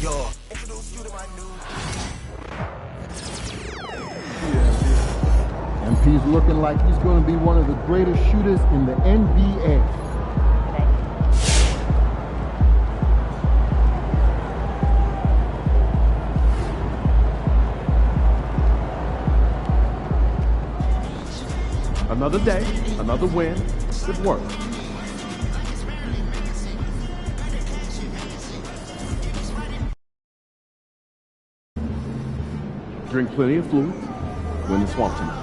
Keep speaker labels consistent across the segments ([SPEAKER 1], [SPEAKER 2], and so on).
[SPEAKER 1] MP's looking like he's going to be one of the greatest shooters in the NBA. Another day, another win. Good work. Drink plenty of fluid. Win the swamp tonight.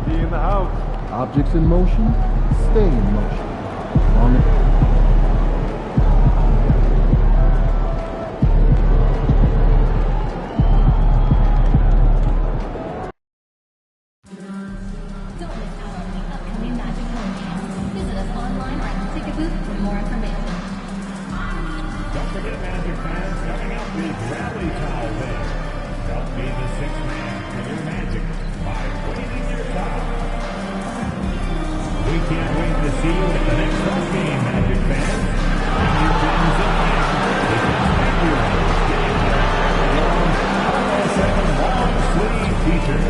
[SPEAKER 2] FD in the house.
[SPEAKER 1] Objects in motion, stay in motion. On it.
[SPEAKER 3] Don't miss out on the upcoming Magic home games. Visit us online or at the ticket booth for more information.
[SPEAKER 4] Don't forget, Magic fans, coming up, the Rally Towel Day. Help be the sixth man for your Magic by waving your towel. We can't wait to see you at the next home game, Magic fans. And you can zip in because everyone's getting their long sleeve t-shirt.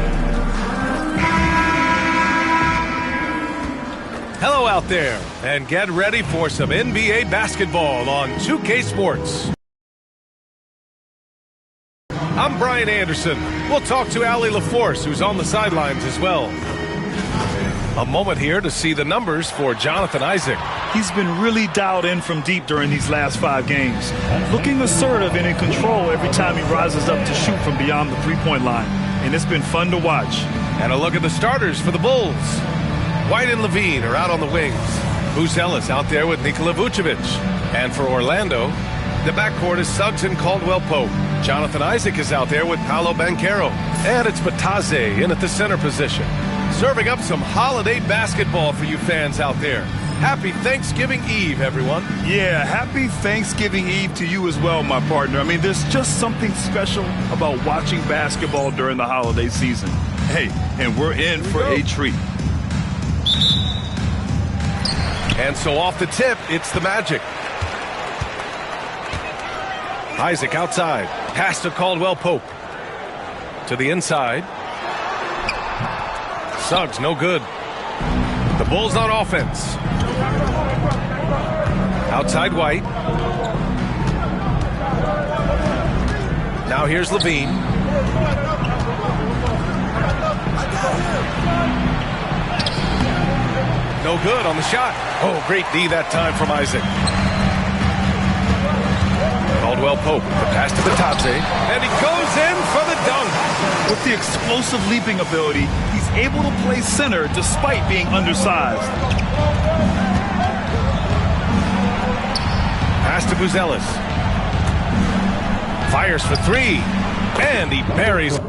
[SPEAKER 5] Hello out there, and get ready for some NBA basketball on 2K Sports. I'm Brian Anderson. We'll talk to Allie LaForce, who's on the sidelines as well. A moment here to see the numbers for Jonathan Isaac.
[SPEAKER 6] He's been really dialed in from deep during these last 5 games. Looking assertive and in control every time he rises up to shoot from beyond the three-point line. And it's been fun to watch.
[SPEAKER 5] And a look at the starters for the Bulls. White and Levine are out on the wings. Buzelis out there with Nikola Vucevic. And for Orlando, the backcourt is Suggs and Caldwell-Pope. Jonathan Isaac is out there with Paolo Banchero. And it's Bataze in at the center position. Serving up some holiday basketball for you fans out there. Happy Thanksgiving Eve, everyone.
[SPEAKER 6] Yeah, happy Thanksgiving Eve to you as well, my partner. I mean, there's just something special about watching basketball during the holiday season. Hey, and we're in for a treat.
[SPEAKER 5] And so off the tip, it's the Magic. Isaac outside. Pass to Caldwell-Pope. To the inside. Suggs, no good. The Bulls on offense. Outside White. Now here's Levine. No good on the shot. Oh, great D that time from Isaac. Caldwell-Pope, the pass to Bataze, and he goes in for the dunk.
[SPEAKER 6] With the explosive leaping ability, he's able to play center despite being undersized.
[SPEAKER 5] Pass to Buzelis. Fires for 3, and he buries.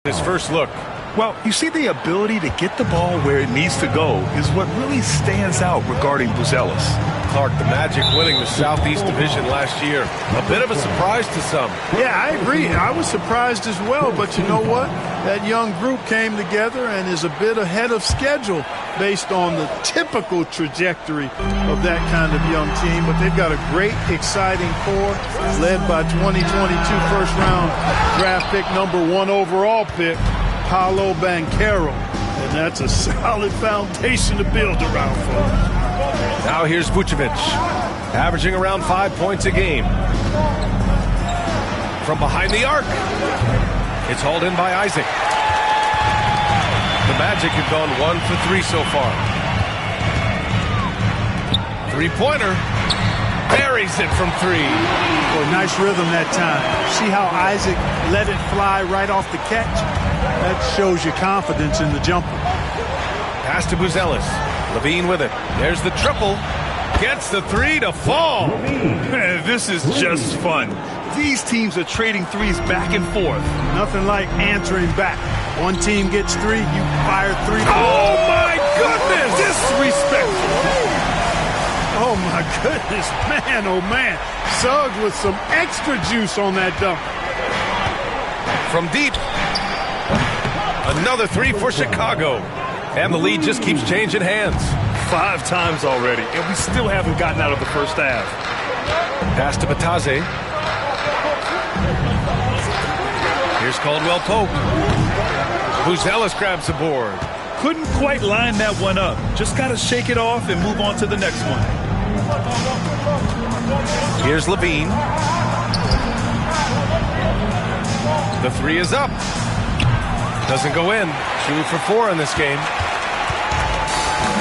[SPEAKER 5] His first look.
[SPEAKER 6] Well, you see, the ability to get the ball where it needs to go is what really stands out regarding Buzelis.
[SPEAKER 5] Clark, the Magic winning the Southeast Division last year. A bit of a surprise to some.
[SPEAKER 2] Yeah, I agree. I was surprised as well, but you know what? That young group came together and is a bit ahead of schedule based on the typical trajectory of that kind of young team. But they've got a great, exciting core led by 2022 first-round draft pick, #1 overall pick, Paolo Banchero. And that's a solid foundation to build around for.
[SPEAKER 5] Now here's Vucevic, averaging around 5 points a game. From behind the arc, it's hauled in by Isaac. The Magic have gone 1 for 3 so far. Three-pointer, buries it from 3.
[SPEAKER 2] Boy, nice rhythm that time. See how Isaac let it fly right off the catch? That shows you confidence in the jumper.
[SPEAKER 5] Pass to Buzelis. Levine with it. There's the triple. Gets the three to fall.
[SPEAKER 6] Man, this is just fun. These teams are trading threes back and forth.
[SPEAKER 2] Nothing like answering back. One team gets three, you fire three.
[SPEAKER 6] Oh, my goodness! Disrespectful.
[SPEAKER 2] Oh, my goodness. Man, oh, man. Suggs with some extra juice on that dunk.
[SPEAKER 5] From deep. Another three for Chicago. And the lead just keeps changing hands.
[SPEAKER 6] 5 times already, and we still haven't gotten out of the first half.
[SPEAKER 5] Pass to Batadze. Here's Caldwell Pope. Buzelis grabs the board.
[SPEAKER 6] Couldn't quite line that one up. Just got to shake it off and move on to the next one.
[SPEAKER 5] Here's Levine. The three is up. Doesn't go in. 2 for 4 in this game.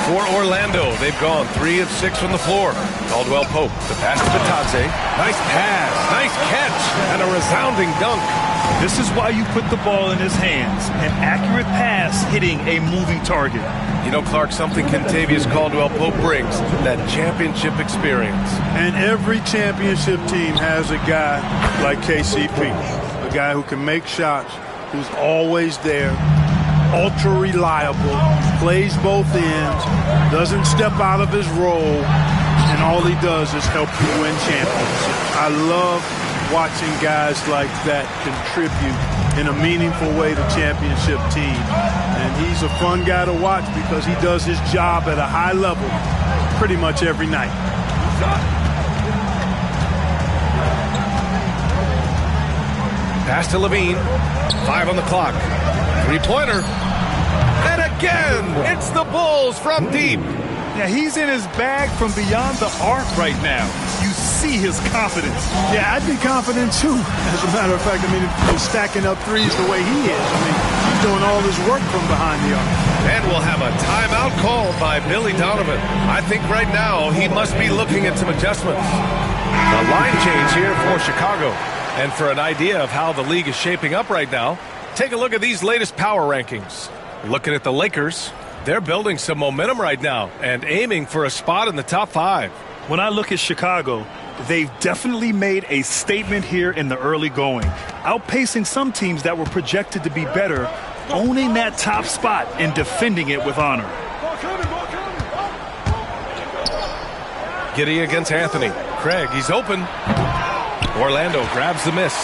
[SPEAKER 5] For Orlando, they've gone 3 of 6 from the floor. Caldwell Pope, the pass to Batadze. Nice pass, nice catch, and a resounding dunk.
[SPEAKER 6] This is why you put the ball in his hands. An accurate pass hitting a moving target.
[SPEAKER 5] You know, Clark, something Kentavious Caldwell Pope brings, that championship experience.
[SPEAKER 2] And every championship team has a guy like KCP, a guy who can make shots, who's always there, ultra reliable, plays both ends, doesn't step out of his role, and all he does is help you win championships. I love watching guys like that contribute in a meaningful way to championship teams. And he's a fun guy to watch because he does his job at a high level pretty much every night.
[SPEAKER 5] Pass to Levine. 5 on the clock. 3-pointer. And again, it's the Bulls from deep.
[SPEAKER 6] Yeah, he's in his bag from beyond the arc right now. You see his confidence.
[SPEAKER 2] Yeah, I'd be confident too. As a matter of fact, I mean, if he's stacking up threes the way he is, I mean, he's doing all his work from behind the arc.
[SPEAKER 5] And we'll have a timeout called by Billy Donovan. I think right now he must be looking at some adjustments. A line change here for Chicago. And for an idea of how the league is shaping up right now, take a look at these latest power rankings. Looking at the Lakers, they're building some momentum right now and aiming for a spot in the top 5.
[SPEAKER 6] When I look at Chicago, they've definitely made a statement here in the early going, outpacing some teams that were projected to be better, owning that top spot and defending it with honor.
[SPEAKER 5] Giddey against Anthony. Craig, he's open. Orlando grabs the miss.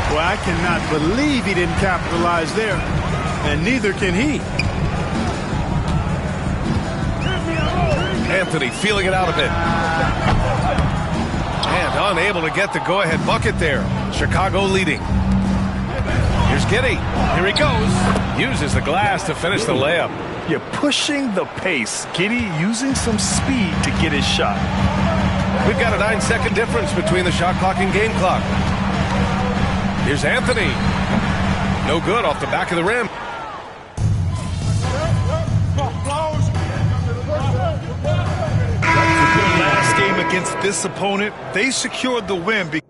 [SPEAKER 2] Well, I cannot believe he didn't capitalize there, and neither can he.
[SPEAKER 5] Anthony feeling it out a bit. And unable to get the go-ahead bucket there. Chicago leading. Here's Giddey. Here he goes. Uses the glass to finish the layup.
[SPEAKER 6] You're pushing the pace. Giddey using some speed to get his shot.
[SPEAKER 5] We've got a 9-second difference between the shot clock and game clock. Here's Anthony. No good off the back of the rim.
[SPEAKER 6] Last game against this opponent, they secured the win.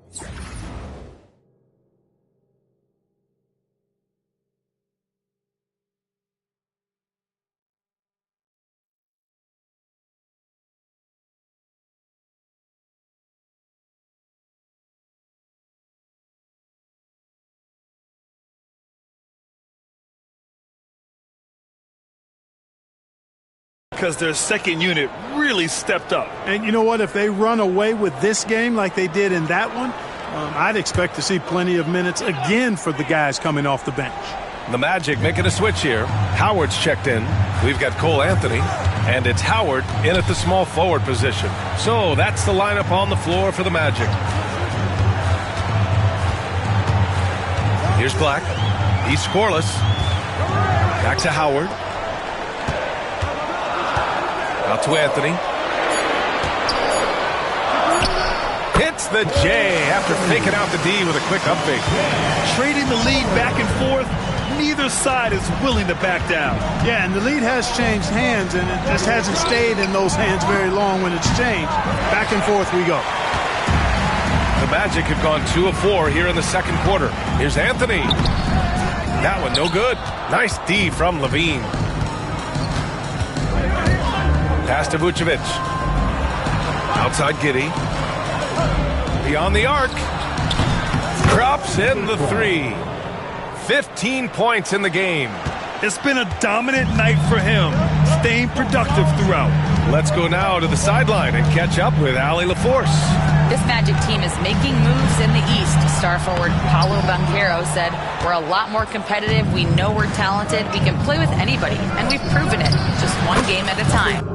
[SPEAKER 6] Because their second unit really stepped up.
[SPEAKER 2] And you know what? If they run away with this game like they did in that one, I'd expect to see plenty of minutes again for the guys coming off the bench.
[SPEAKER 5] The Magic making a switch here. Howard's checked in. We've got Cole Anthony. And it's Howard in at the small forward position. So that's the lineup on the floor for the Magic. Here's Black. He's scoreless. Back to Howard. Out to Anthony. Hits the J after faking out the D with a quick up fake.
[SPEAKER 6] Trading the lead back and forth, neither side is willing to back down.
[SPEAKER 2] Yeah, and the lead has changed hands, and it just hasn't stayed in those hands very long when it's changed. Back and forth we go.
[SPEAKER 5] The Magic have gone 2 of 4 here in the second quarter. Here's Anthony. That one no good. Nice D from Levine. Pass to Vucevic. Outside Giddey. Beyond the arc. Drops in the three. 15 points in the game.
[SPEAKER 6] It's been a dominant night for him, staying productive throughout.
[SPEAKER 5] Let's go now to the sideline and catch up with Allie LaForce.
[SPEAKER 7] This Magic team is making moves in the East. Star forward Paolo Banchero said, "We're a lot more competitive. We know we're talented. We can play with anybody, and we've proven it, just one game at a time."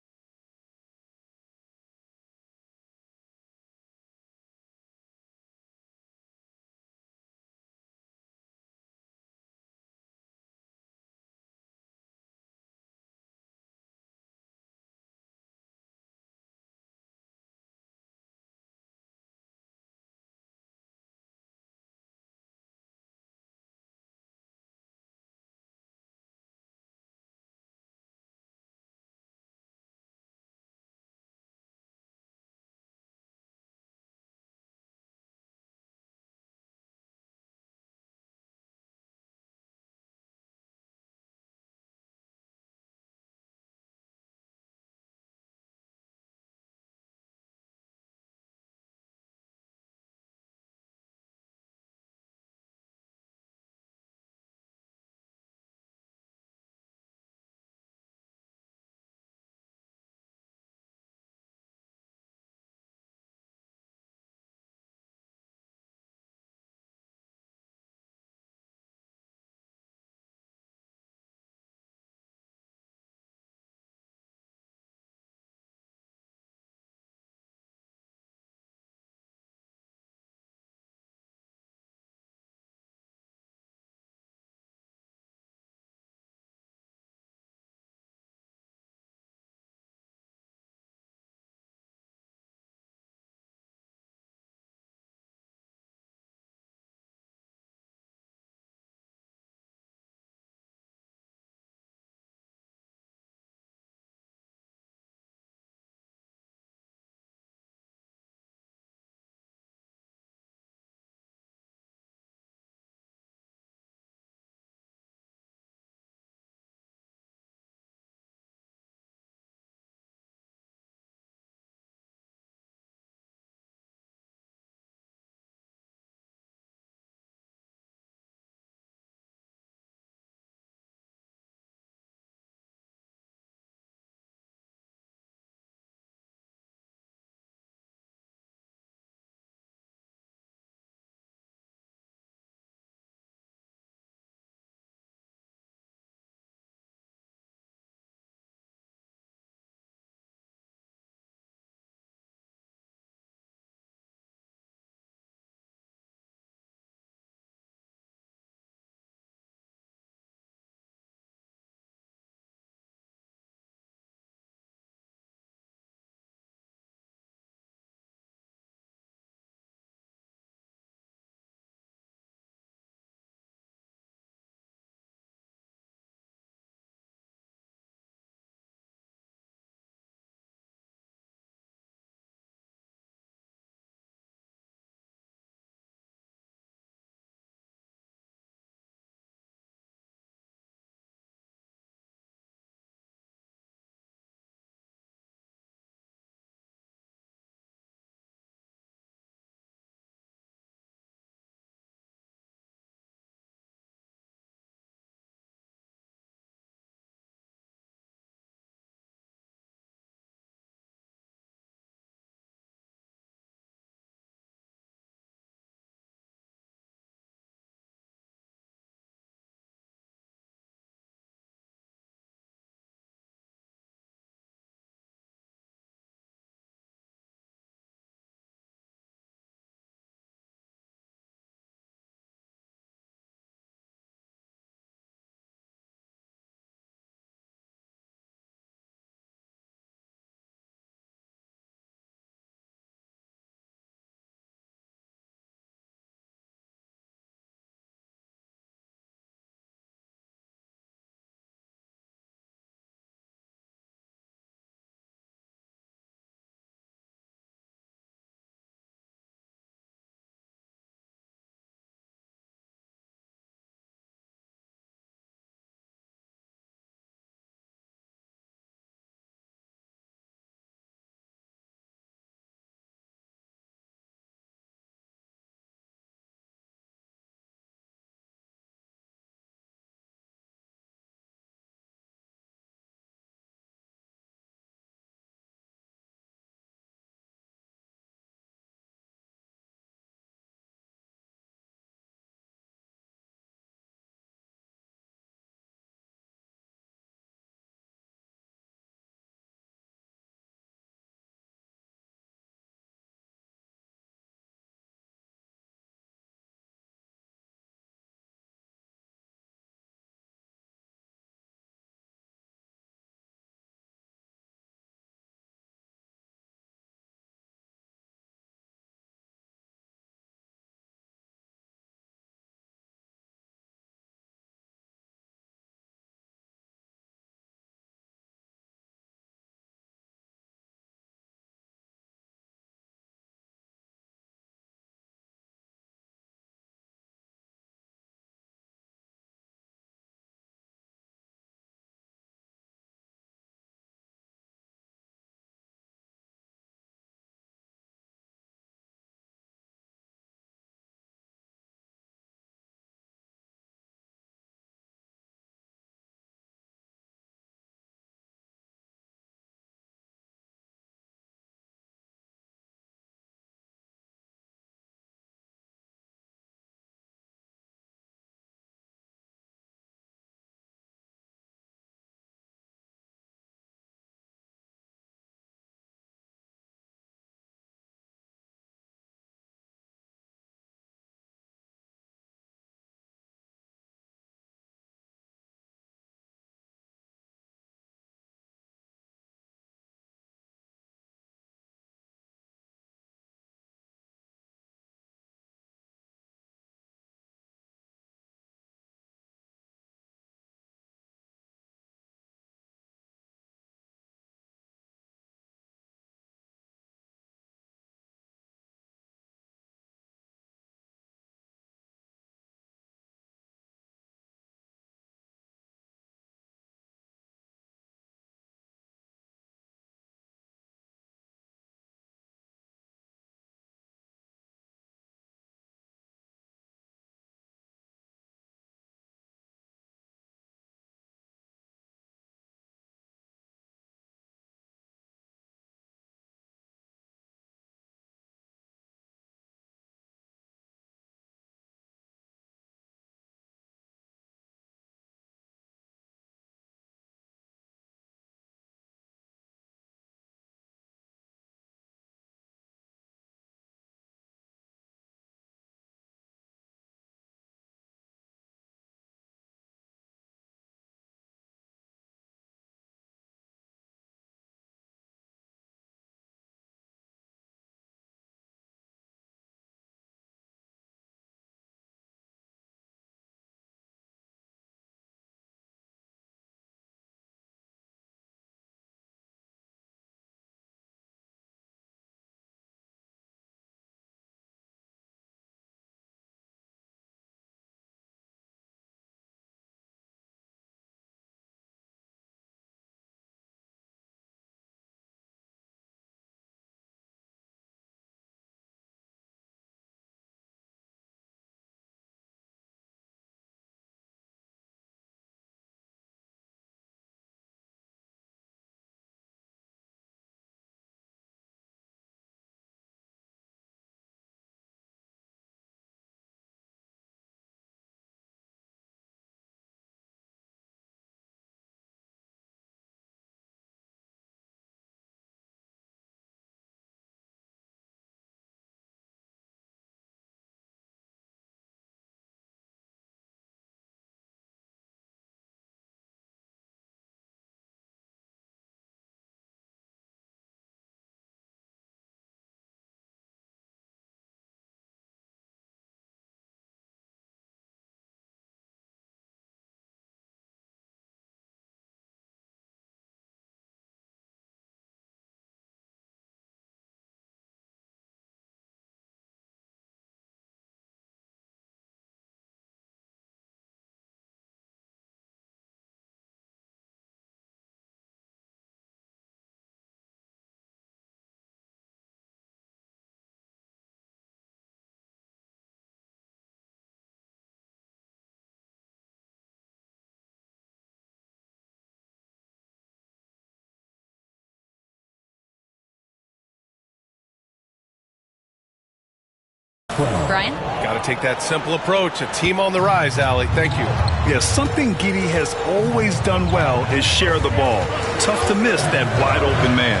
[SPEAKER 7] Brian?
[SPEAKER 5] Got to take that simple approach. A team on the rise, Allie. Thank you.
[SPEAKER 6] Yeah, something Giddey has always done well is share the ball. Tough to miss that wide open man.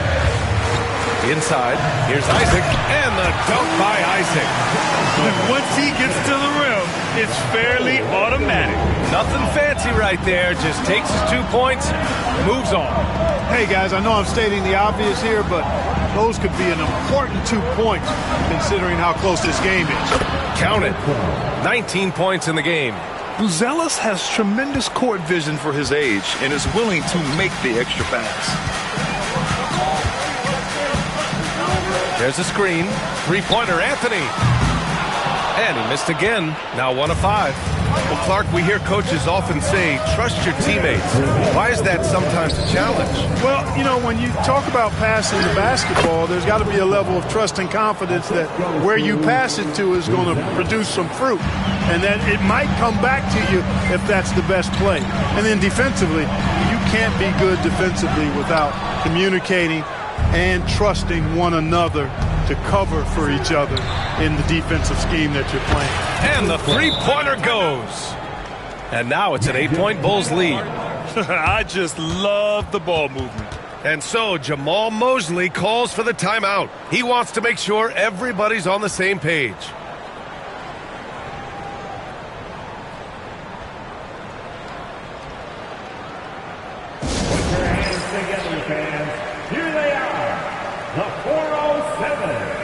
[SPEAKER 5] Inside, here's Isaac, and the dunk by Isaac.
[SPEAKER 6] Once he gets to the rim, it's fairly automatic.
[SPEAKER 5] Nothing fancy right there. Just takes his 2 points, moves on.
[SPEAKER 2] Hey, guys, I know I'm stating the obvious here, but those could be an important 2 points considering how close this game is.
[SPEAKER 5] Count it. 19 points in the game.
[SPEAKER 6] Buzelis has tremendous court vision for his age and is willing to make the extra pass.
[SPEAKER 5] There's a screen. Three-pointer, Anthony. And he missed again. Now 1 of 5. Well, Clark, we hear coaches often say, trust your teammates. Why is that sometimes a challenge?
[SPEAKER 2] Well, you know, when you talk about passing the basketball, there's got to be a level of trust and confidence that where you pass it to is going to produce some fruit. And that it might come back to you if that's the best play. And then defensively, you can't be good defensively without communicating and trusting one another to cover for each other in the defensive scheme that you're playing.
[SPEAKER 5] And the three-pointer goes. And now it's an 8-point Bulls lead.
[SPEAKER 6] I just love the ball movement.
[SPEAKER 5] And so Jamal Mosley calls for the timeout. He wants to make sure everybody's on the same page.
[SPEAKER 4] Put your hands together, fans. Here they are, the 407.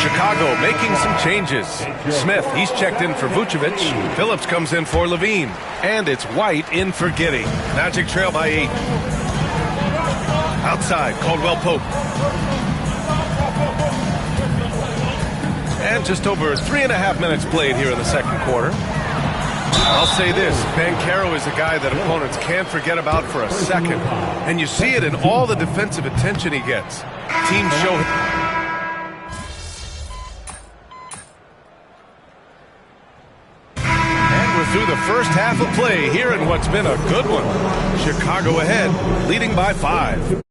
[SPEAKER 5] Chicago making some changes. Smith, he's checked in for Vucevic. Phillips comes in for Levine. And it's White in for Giddey. Magic trail by 8. Outside, Caldwell Pope. And just over 3.5 minutes played here in the second quarter. I'll say this, Banchero is a guy that opponents can't forget about for a second. And you see it in all the defensive attention he gets. Teams show him. And we're through the first half of play here in what's been a good one. Chicago ahead, leading by 5.